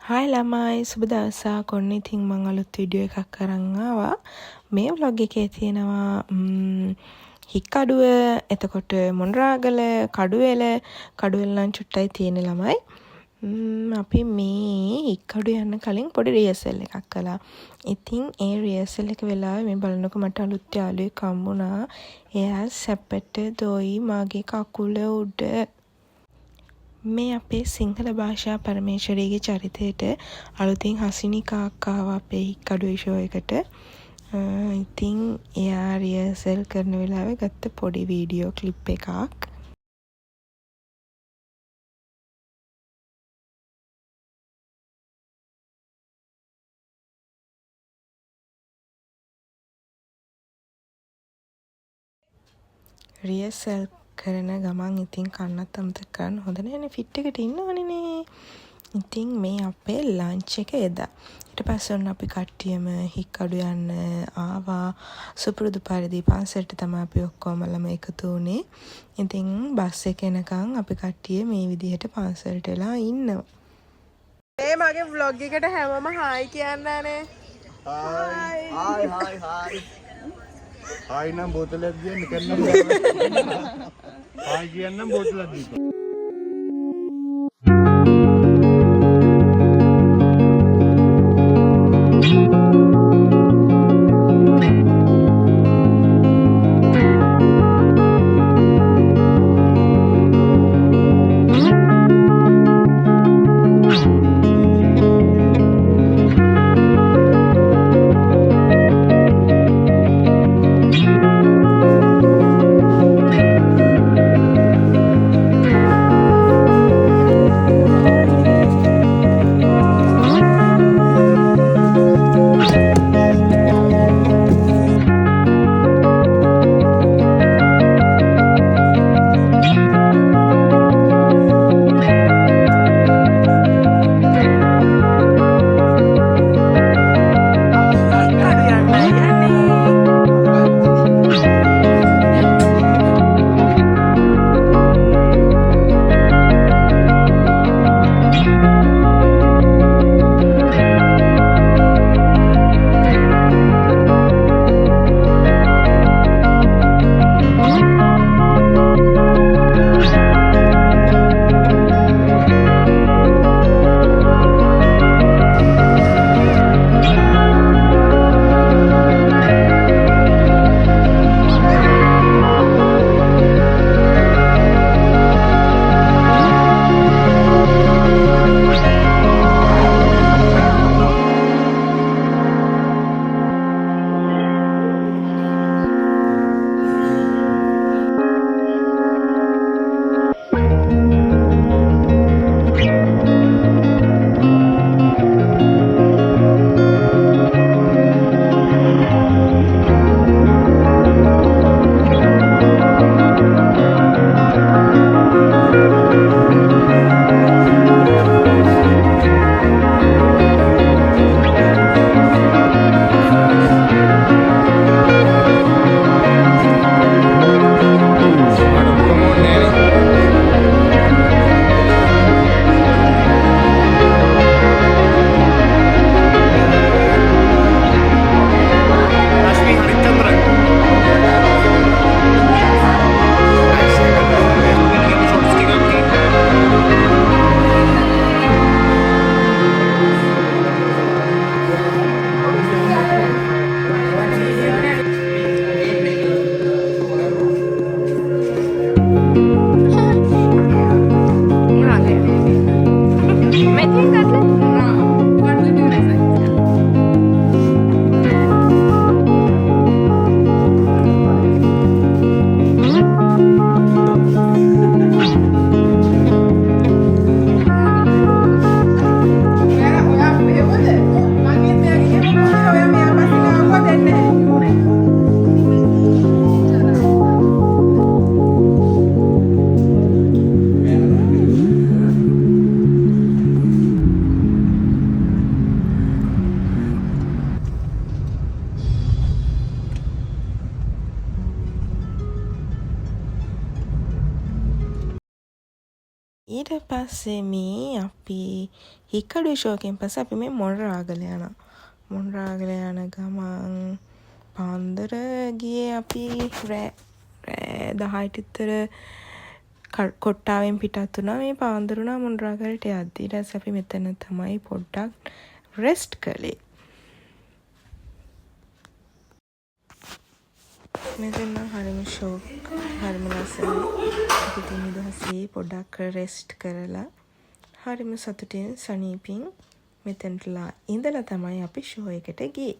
Hi ළමයි සුබ දවසක්. ඔන්න ඉතින් මම අලුත් වීඩියෝ එකක් අරන් ආවා. මේ vlog එකේ තියෙනවා හික්කඩුව, එතකොට මොණරාගල, කඩුවෙල නම් චුට්ටයි තියෙන ළමයි. අපි මේ හික්කඩුව යන්න කලින් පොඩි රියසල් එකක් කළා. ඉතින් ඒ රියසල් එක වෙලාවේ මේ බලනකොට මට අලුත් යාළුවෙක් හම්බුණා. එයා සැපට දොයි මගේ කකුල උඩ. මේ අපේ සිංහල භාෂා පරමේශ්වරීගේ චරිතයට අලුතින් හසිනිකා අක්කා ආවා අපේ හික්කඩුවේ ෂෝ එකට. ඉතින් එයා රියර්සල් කරන වෙලාවේ ගත්ත පොඩි වීඩියෝ ක්ලිප් එකක්. රියර්සල් කරන ගමන් ඉතින් කන්නත් අමතක කරන්න හොඳ නැහැනේ, ෆිට් එකට ඉන්නවනේ නේ. ඉතින් මේ අපේ ලන්ච් එක එදා. ඊට පස්සේ ඔන්න අපි කට්ටියම හික්කඩු යන්න ආවා. සුපුරුදු පරිදි පන්සලට තමයි අපි ඔක්කොම ළම එකතු වුණේ. ඉතින් බස් එක එනකන් අපි කට්ටිය මේ විදිහට පන්සලට වෙලා ඉන්නවා. මේ මගේ vlog එකට හැමෝම හායි කියන්නනේ. හායි හායි නම් බෝතලයක් දෙන්න කරන්න. හායි කියන්නම් බෝතලයක් දීපන්. ඊට පස්සේ මේ අපි හික්කඩුවේ ෂෝ එකෙන් පස්සේ අපි මේ මොණරාගල යනවා. මොණරාගල යන ගමන් පාන්දර ගියේ අපි රෑ 10ට විතර කොට්ටාවෙන් පිටත් වුණා. මේ පාන්දර වුණා මොණරාගලට යද්දී. ඊට පස්සේ අපි මෙතන තමයි පොඩ්ඩක් රෙස්ට් කළේ. මෙතන හරිම ෂෝක් හරිම ලස්සනයි. අපි තින් නිදහසේ පොඩ්ඩක් රෙස්ට් කරලා හරිම සතුටින් සනීපින් මෙතනටලා ඉඳලා තමයි අපි ෂෝ එකට ගියේ.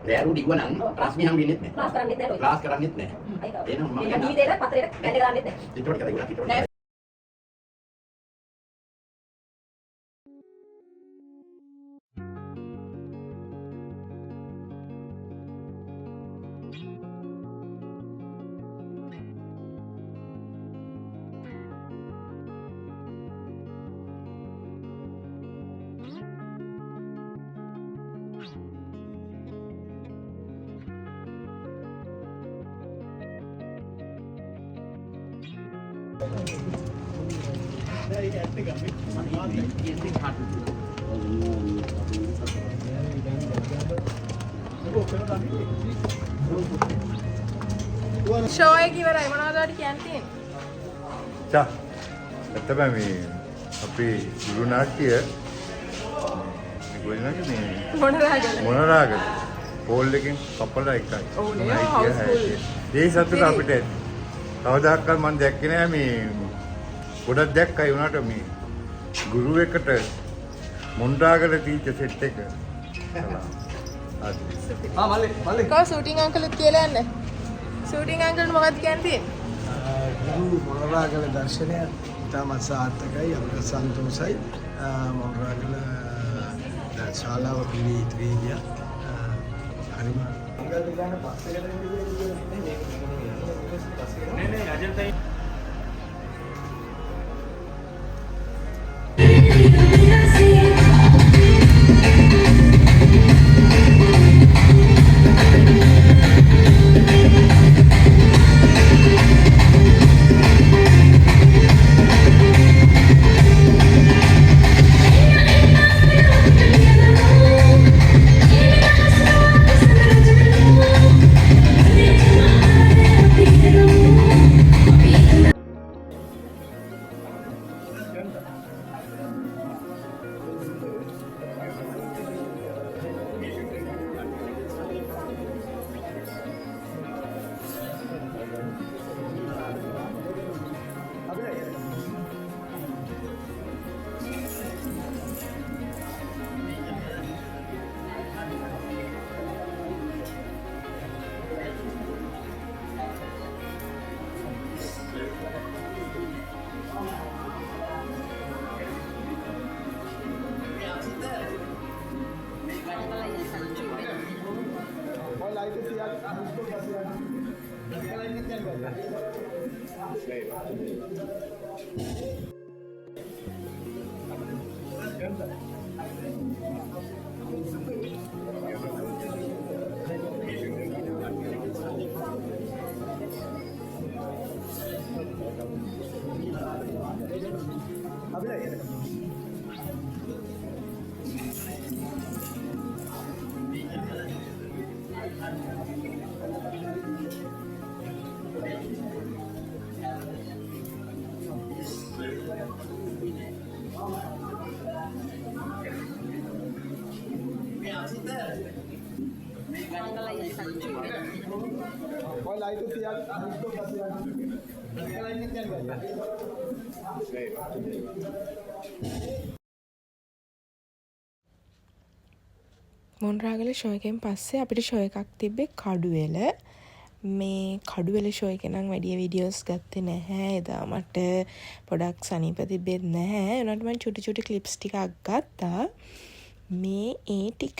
Rෑරු දිගුව නම් රශ්මි හම් වෙන්නේ නැහැ. ක්ලාස් කරන්නේත් නැහැ. එහෙනම් මම යනවා. ජීවිතේට පත්‍රයට බැඳ ගන්නෙත් නැහැ. ඊට කරේ ගොඩක් ඊට. ෂෝ එක ඉවරයි මොනවද ඔයාලට කියන්න තියෙන්නේ? තා ඇත්තම මේ අපි ගුරු නාට්‍ය මොනරාගල පෝල් එකෙන් කපලා එකයි. ඔව් නේ හවුස්ෆුල්. ඒ සතුට අපිට කවදාකවත් මම දැක්කේ නෑ මේ ගොඩක් දැක්කයි උනාට මේ ගුරු එකට මොන්රාගල ටීචර් සෙට් එක. කව ෂූටින් අංකල්ත් කියලා යන්න. ෂූටින් අංකල්ට මොකක්ද කියන්න තියෙන්නේ? ගුරු මොනරාගල දර්ශනය ඉතාමත් සාර්ථකයි අපිට සන්තෝෂයි. මොනරාගල ශාලාව පිළිතුරු ගියා. හරිම මොන්රාගල ෂෝ එකෙන් පස්සේ අපිට ෂෝ එකක් තිබ්බේ කඩුවෙල. මේ කඩුවෙල ෂෝ එක නම් වැඩි වීඩියෝස් ගත්තේ නැහැ. එදා මට පොඩක් සනීප තිබෙත් නැහැ. උනාට මම චුටි චුටි ක්ලිප්ස් ටිකක් ගත්තා. මේ ඒ ටික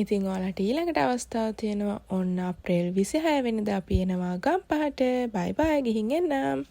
ඉතින් ඔයාලට ඊළඟට අවස්ථාව තියෙනවා ඔන්න අප්‍රේල් 26 වෙනිදා අපි එනවා ගම්පහට. බයි බයි ගිහින් එන්නම්.